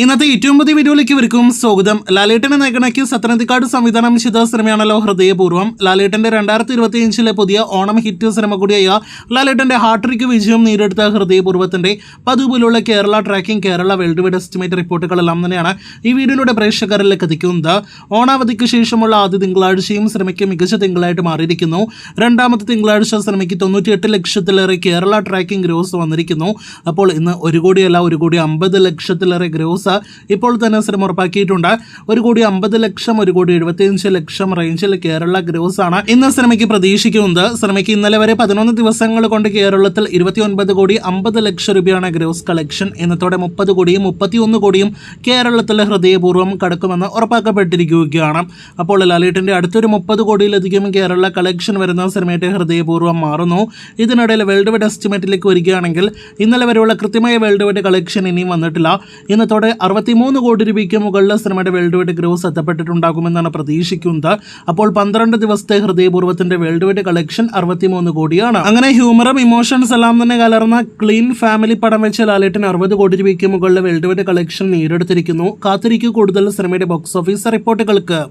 ഇന്നത്തെ ഏറ്റവും പുതിയ വീഡിയോയിലേക്ക് ഇവർക്കും സ്വാഗതം. ലാലേട്ടനെ നായകനാക്കി സത്യനന്ദിക്കാട് സംവിധാനം ചെയ്ത സിനിമയാണല്ലോ ഹൃദയപൂർവ്വം. ലാലേട്ടന്റെ 2025 പുതിയ ഓണം ഹിറ്റ് സിനിമ കൂടിയായ ലാലേട്ടന്റെ ഹാട്രിക് വിജയം നേടിയെടുത്ത ഹൃദയപൂർവ്വത്തിന്റെ പതിവുപോലുള്ള Kerala tracking, Kerala world wide estimate റിപ്പോർട്ടുകളെല്ലാം തന്നെയാണ് ഈ വീഡിയോയിലൂടെ പ്രേക്ഷകരിലേക്ക് എത്തിക്കുന്നത്. ഓണാവധിക്ക് ശേഷമുള്ള ആദ്യ തിങ്കളാഴ്ചയും സിനിമയ്ക്ക് മികച്ച തിങ്കളായിട്ട് മാറിയിരിക്കുന്നു. രണ്ടാമത്തെ തിങ്കളാഴ്ച സിനിമയ്ക്ക് 98 ലക്ഷത്തിലേറെ കേരള ട്രാക്കിംഗ് ഗ്രോസ് വന്നിരിക്കുന്നു. അപ്പോൾ ഇന്ന് 1 കോടിയല്ല, 1,50 ലക്ഷത്തിലേറെ ഗ്രോസ് ഇപ്പോൾ തന്നെ സിനിമ ഉറപ്പാക്കിയിട്ടുണ്ട്. 1,50 ലക്ഷം, 1,75 ലക്ഷം റേഞ്ചിൽ കേരള ഗ്രോസ് ആണ് ഇന്ന് സിനിമയ്ക്ക് പ്രതീക്ഷിക്കുന്നത്. സിനിമയ്ക്ക് ഇന്നലെ വരെ 11 ദിവസങ്ങൾ കൊണ്ട് കേരളത്തിൽ 29,50 ലക്ഷം രൂപയാണ് ഗ്രോസ് കളക്ഷൻ. ഇന്നത്തോടെ 30 കോടിയും 31 കോടിയും കേരളത്തിൽ ഹൃദയപൂർവ്വം കടക്കുമെന്ന് ഉറപ്പാക്കപ്പെട്ടിരിക്കുകയാണ്. അപ്പോൾ ലാലേട്ടന്റെ അടുത്തൊരു 30 കോടിയിലധികം കേരള കളക്ഷൻ വരുന്ന സിനിമയുടെ ഹൃദയപൂർവ്വം മാറുന്നു. ഇതിനിടയിൽ വേൾഡ് വൈഡ് എസ്റ്റിമേറ്റിലേക്ക് വരികയാണെങ്കിൽ ഇന്നലെ വരെയുള്ള കൃത്യമായ വേൾഡ് വൈഡ് കളക്ഷൻ ഇനിയും വന്നിട്ടില്ല. ഇന്നത്തോടെ 63 കോടി രൂപയ്ക്ക് മുകളിൽ സിനിമയുടെ വേൾഡ് വൈഡ് ഗ്രോസ് എത്തപ്പെട്ടിട്ടുണ്ടാകുമെന്നാണ് പ്രതീക്ഷിക്കുന്നത്. അപ്പോൾ 12 ദിവസത്തെ ഹൃദയപൂർവ്വത്തിന്റെ വേൾഡ് വൈഡ് കളക്ഷൻ 63 കോടിയാണ്. അങ്ങനെ ഹ്യൂമറും ഇമോഷൻസ് എല്ലാം തന്നെ കലർന്ന ക്ലീൻ ഫാമിലി പടം വെച്ച് ലാലേട്ടൻ 60 കോടി രൂപയ്ക്ക് മുകളിൽ വേൾഡ് വൈഡ് കളക്ഷൻ നേടിയെടുത്തിരിക്കുന്നു. കാത്തിരിക്കൂ കൂടുതൽ സിനിമയുടെ ബോക്സ് ഓഫീസ് റിപ്പോർട്ടുകൾക്ക്.